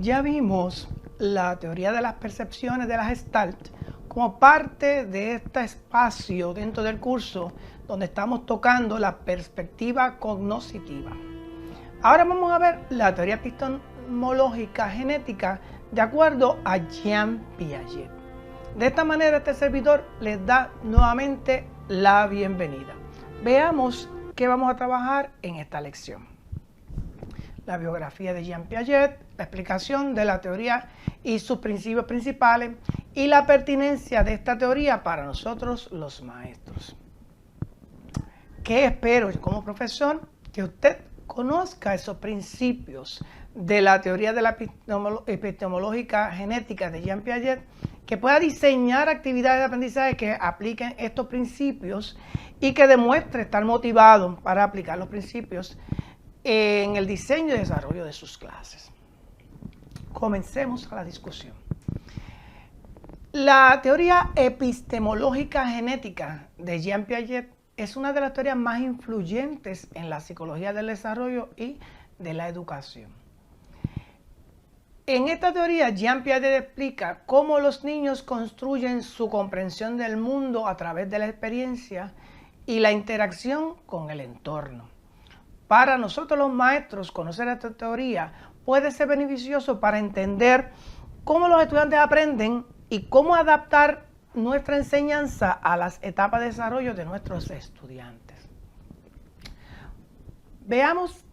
Ya vimos la teoría de las percepciones de la Gestalt como parte de este espacio dentro del curso donde estamos tocando la perspectiva cognoscitiva. Ahora vamos a ver la teoría epistemológica genética de acuerdo a Jean Piaget. De esta manera este servidor les da nuevamente la bienvenida. Veamos qué vamos a trabajar en esta lección. La biografía de Jean Piaget, la explicación de la teoría y sus principios principales y la pertinencia de esta teoría para nosotros los maestros. ¿Qué espero yo como profesor? Que usted conozca esos principios de la teoría de la epistemológica genética de Jean Piaget, que pueda diseñar actividades de aprendizaje que apliquen estos principios y que demuestre estar motivado para aplicar los principios en el diseño y desarrollo de sus clases. Comencemos a la discusión. La teoría epistemológica genética de Jean Piaget es una de las teorías más influyentes en la psicología del desarrollo y de la educación. En esta teoría, Jean Piaget explica cómo los niños construyen su comprensión del mundo a través de la experiencia y la interacción con el entorno. Para nosotros los maestros, conocer esta teoría puede ser beneficioso para entender cómo los estudiantes aprenden y cómo adaptar nuestra enseñanza a las etapas de desarrollo de nuestros estudiantes. Veamos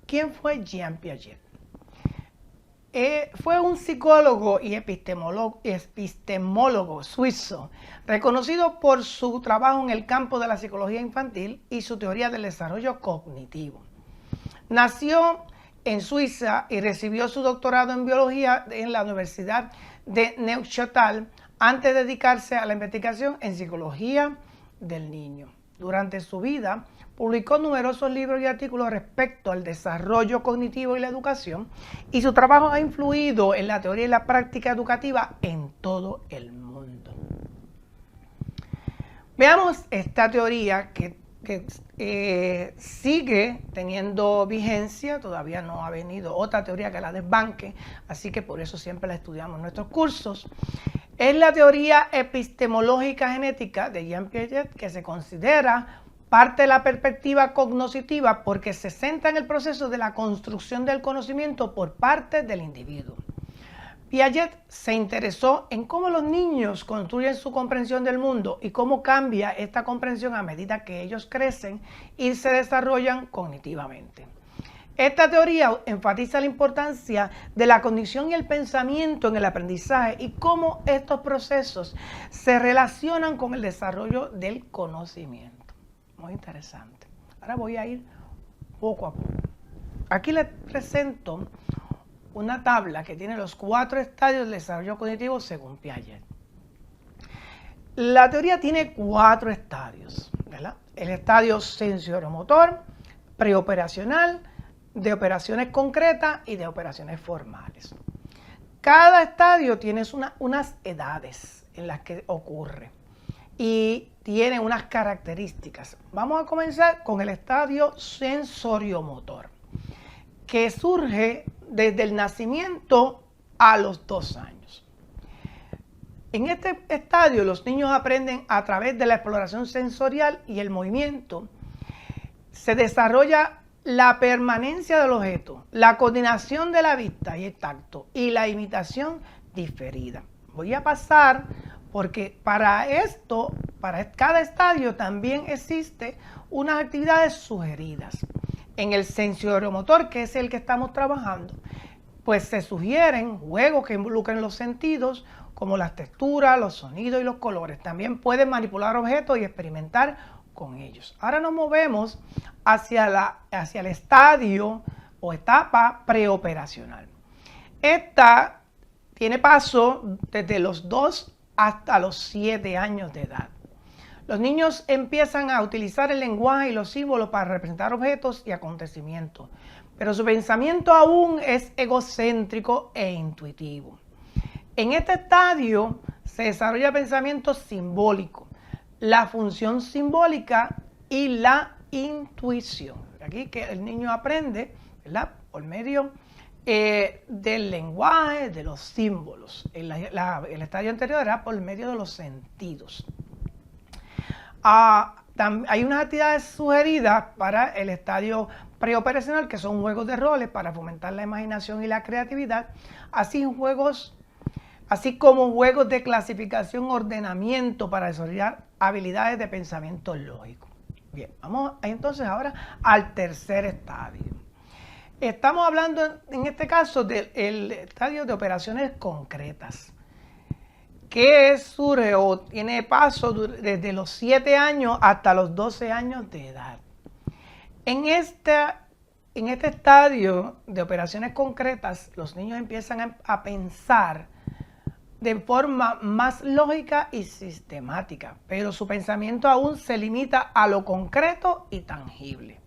quién fue Jean Piaget. Fue un psicólogo y epistemólogo suizo, reconocido por su trabajo en el campo de la psicología infantil y su teoría del desarrollo cognitivo. Nació en Suiza y recibió su doctorado en biología en la Universidad de Neuchâtel antes de dedicarse a la investigación en psicología del niño. Durante su vida, publicó numerosos libros y artículos respecto al desarrollo cognitivo y la educación, y su trabajo ha influido en la teoría y la práctica educativa en todo el mundo. Veamos esta teoría que sigue teniendo vigencia, todavía no ha venido otra teoría que la desbanque, así que por eso siempre la estudiamos en nuestros cursos. Es la teoría epistemológica genética de Jean Piaget, que se considera parte de la perspectiva cognoscitiva porque se centra en el proceso de la construcción del conocimiento por parte del individuo. Piaget se interesó en cómo los niños construyen su comprensión del mundo y cómo cambia esta comprensión a medida que ellos crecen y se desarrollan cognitivamente. Esta teoría enfatiza la importancia de la cognición y el pensamiento en el aprendizaje y cómo estos procesos se relacionan con el desarrollo del conocimiento. Muy interesante. Ahora voy a ir poco a poco. Aquí les presento una tabla que tiene los 4 estadios del desarrollo cognitivo según Piaget. La teoría tiene 4 estadios, ¿verdad? El estadio sensorial-motor, preoperacional, de operaciones concretas y de operaciones formales. Cada estadio tiene unas edades en las que ocurre y tiene unas características. Vamos a comenzar con el estadio sensoriomotor, que surge desde el nacimiento a los 2 años. En este estadio los niños aprenden a través de la exploración sensorial y el movimiento. Se desarrolla la permanencia del objeto, la coordinación de la vista y el tacto y la imitación diferida. Voy a pasar porque para esto, para cada estadio también existe unas actividades sugeridas. En el sensoriomotor, que es el que estamos trabajando, pues se sugieren juegos que involucren los sentidos, como las texturas, los sonidos y los colores. También pueden manipular objetos y experimentar con ellos. Ahora nos movemos hacia el estadio o etapa preoperacional. Esta tiene paso desde los 2 hasta los 7 años de edad. Los niños empiezan a utilizar el lenguaje y los símbolos para representar objetos y acontecimientos, pero su pensamiento aún es egocéntrico e intuitivo. En este estadio se desarrolla el pensamiento simbólico, la función simbólica y la intuición. Aquí que el niño aprende, ¿verdad?, por medio del lenguaje, de los símbolos. El estadio anterior era por medio de los sentidos. Hay unas actividades sugeridas para el estadio preoperacional, que son juegos de roles para fomentar la imaginación y la creatividad, así como juegos de clasificación, ordenamiento para desarrollar habilidades de pensamiento lógico. Bien, vamos entonces ahora al tercer estadio. Estamos hablando en este caso del estadio de operaciones concretas, que surge o tiene paso desde los 7 años hasta los 12 años de edad. En este estadio de operaciones concretas, los niños empiezan a pensar de forma más lógica y sistemática, pero su pensamiento aún se limita a lo concreto y tangible.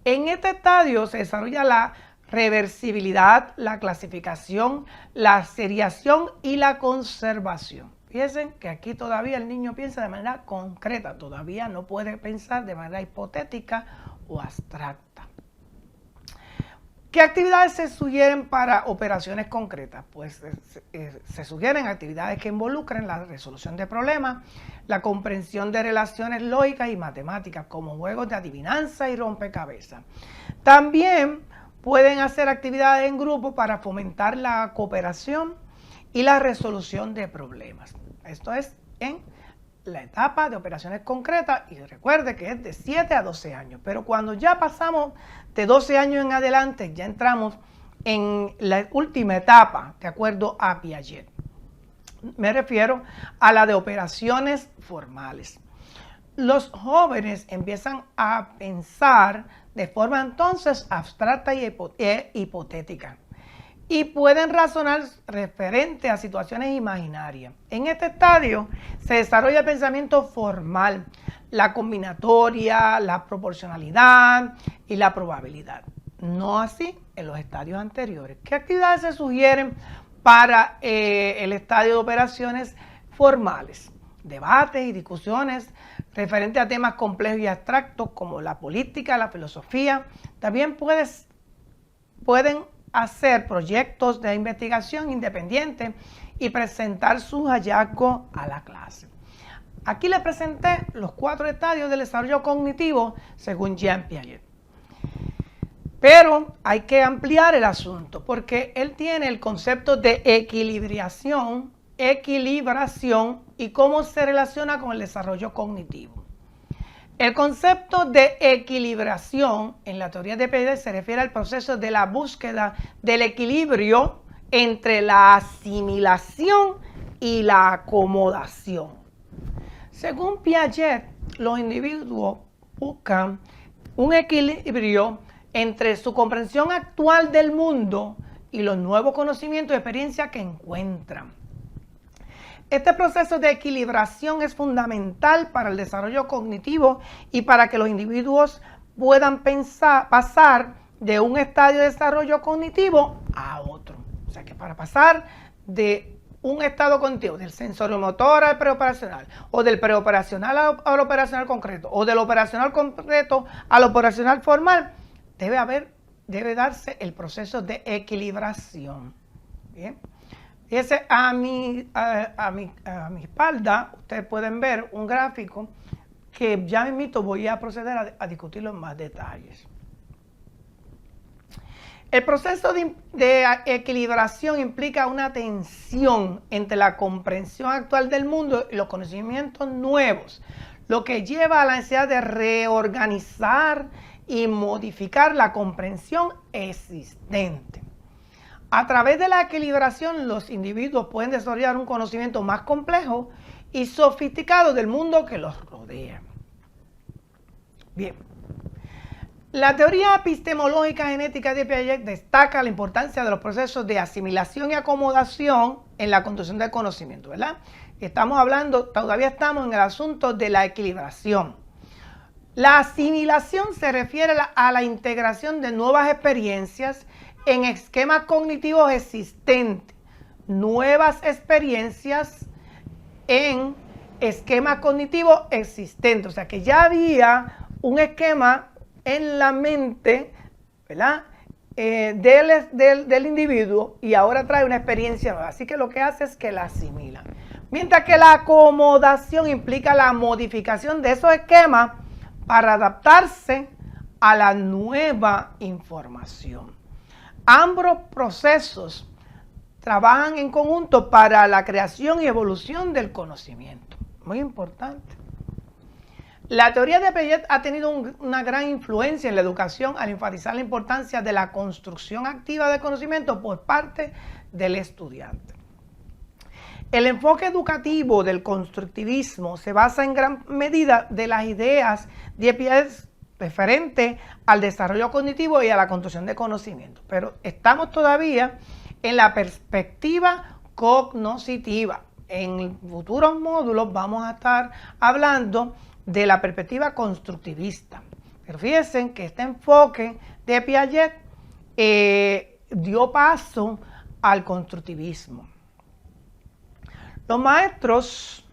En este estadio se desarrolla la reversibilidad, la clasificación, la seriación y la conservación. Fíjense que aquí todavía el niño piensa de manera concreta, todavía no puede pensar de manera hipotética o abstracta. ¿Qué actividades se sugieren para operaciones concretas? Pues se sugieren actividades que involucren la resolución de problemas, la comprensión de relaciones lógicas y matemáticas, como juegos de adivinanza y rompecabezas. También pueden hacer actividades en grupo para fomentar la cooperación y la resolución de problemas. Esto es en la etapa de operaciones concretas, y recuerde que es de 7 a 12 años, pero cuando ya pasamos de 12 años en adelante, ya entramos en la última etapa, de acuerdo a Piaget. Me refiero a la de operaciones formales. Los jóvenes empiezan a pensar de forma entonces abstracta e hipotética, y pueden razonar referente a situaciones imaginarias. En este estadio se desarrolla el pensamiento formal, la combinatoria, la proporcionalidad y la probabilidad. No así en los estadios anteriores. ¿Qué actividades se sugieren para el estadio de operaciones formales? Debates y discusiones referentes a temas complejos y abstractos como la política, la filosofía. También pueden hacer proyectos de investigación independiente y presentar sus hallazgos a la clase. Aquí les presenté los 4 estadios del desarrollo cognitivo según Jean Piaget. Pero hay que ampliar el asunto porque él tiene el concepto de equilibración y cómo se relaciona con el desarrollo cognitivo. El concepto de equilibración en la teoría de Piaget se refiere al proceso de la búsqueda del equilibrio entre la asimilación y la acomodación. Según Piaget, los individuos buscan un equilibrio entre su comprensión actual del mundo y los nuevos conocimientos y experiencias que encuentran. Este proceso de equilibración es fundamental para el desarrollo cognitivo y para que los individuos puedan pasar de un estadio de desarrollo cognitivo a otro. O sea que para pasar de un estado cognitivo, del sensoriomotor al preoperacional, o del preoperacional al operacional concreto, o del operacional concreto al operacional formal, debe darse el proceso de equilibración. Bien. Fíjense, a mi espalda ustedes pueden ver un gráfico que ya mismito voy a proceder a discutirlo en más detalles. El proceso de equilibración implica una tensión entre la comprensión actual del mundo y los conocimientos nuevos, lo que lleva a la necesidad de reorganizar y modificar la comprensión existente. A través de la equilibración, los individuos pueden desarrollar un conocimiento más complejo y sofisticado del mundo que los rodea. Bien. La teoría epistemológica genética de Piaget destaca la importancia de los procesos de asimilación y acomodación en la construcción del conocimiento, ¿verdad? Todavía estamos en el asunto de la equilibración. La asimilación se refiere a la integración de nuevas experiencias en esquemas cognitivos existentes, nuevas experiencias en esquemas cognitivos existentes. O sea que ya había un esquema en la mente, ¿verdad? del individuo y ahora trae una experiencia nueva. Así que lo que hace es que la asimila. Mientras que la acomodación implica la modificación de esos esquemas para adaptarse a la nueva información. Ambos procesos trabajan en conjunto para la creación y evolución del conocimiento. Muy importante. La teoría de Piaget ha tenido una gran influencia en la educación al enfatizar la importancia de la construcción activa de conocimiento por parte del estudiante. El enfoque educativo del constructivismo se basa en gran medida de las ideas de Piaget referente al desarrollo cognitivo y a la construcción de conocimiento, pero estamos todavía en la perspectiva cognoscitiva. En futuros módulos vamos a estar hablando de la perspectiva constructivista. Pero fíjense que este enfoque de Piaget dio paso al constructivismo. Los maestros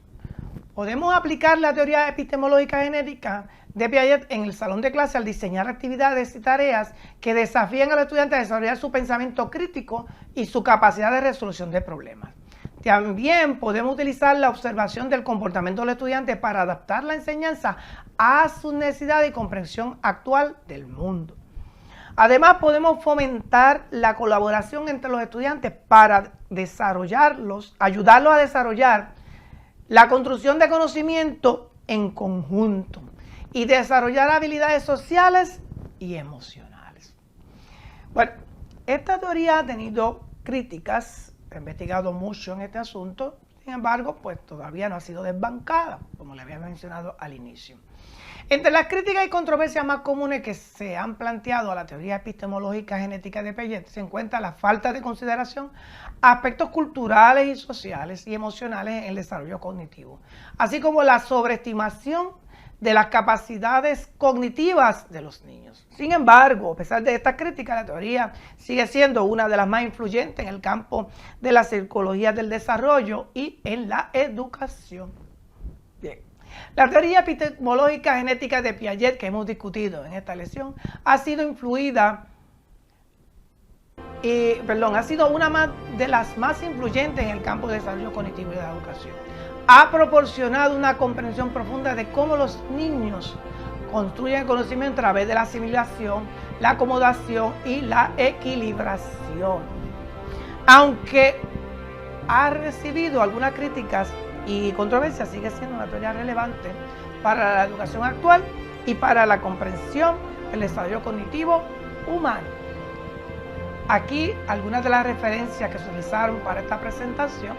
podemos aplicar la teoría epistemológica genética de Piaget en el salón de clase al diseñar actividades y tareas que desafíen a los estudiantes a desarrollar su pensamiento crítico y su capacidad de resolución de problemas. También podemos utilizar la observación del comportamiento de los estudiantes para adaptar la enseñanza a sus necesidades y comprensión actual del mundo. Además, podemos fomentar la colaboración entre los estudiantes para ayudarlos a desarrollar la construcción de conocimiento en conjunto y desarrollar habilidades sociales y emocionales. Bueno, esta teoría ha tenido críticas. He investigado mucho en este asunto, sin embargo, pues todavía no ha sido desbancada, como le había mencionado al inicio. Entre las críticas y controversias más comunes que se han planteado a la teoría epistemológica genética de Piaget se encuentra la falta de consideración a aspectos culturales y sociales y emocionales en el desarrollo cognitivo, así como la sobreestimación de las capacidades cognitivas de los niños. Sin embargo, a pesar de esta crítica, la teoría sigue siendo una de las más influyentes en el campo de la psicología del desarrollo y en la educación. Bien. La teoría epistemológica genética de Piaget, que hemos discutido en esta lección, ha sido una de las más influyentes en el campo del desarrollo cognitivo y de la educación. Ha proporcionado una comprensión profunda de cómo los niños construyen el conocimiento a través de la asimilación, la acomodación y la equilibración. Aunque ha recibido algunas críticas y controversias, sigue siendo una teoría relevante para la educación actual y para la comprensión del desarrollo cognitivo humano. Aquí algunas de las referencias que se utilizaron para esta presentación.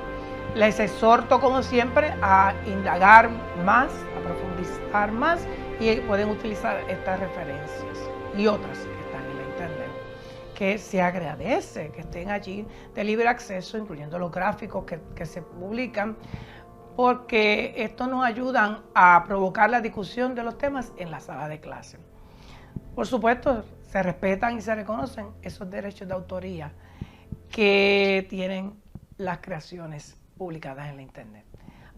Les exhorto, como siempre, a indagar más, a profundizar más y pueden utilizar estas referencias y otras que están en la internet, que se agradece que estén allí de libre acceso, incluyendo los gráficos que se publican, porque esto nos ayuda a provocar la discusión de los temas en la sala de clase. Por supuesto, se respetan y se reconocen esos derechos de autoría que tienen las creaciones publicadas en la internet.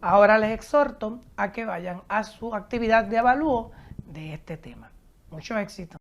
Ahora les exhorto a que vayan a su actividad de avalúo de este tema. Mucho éxito.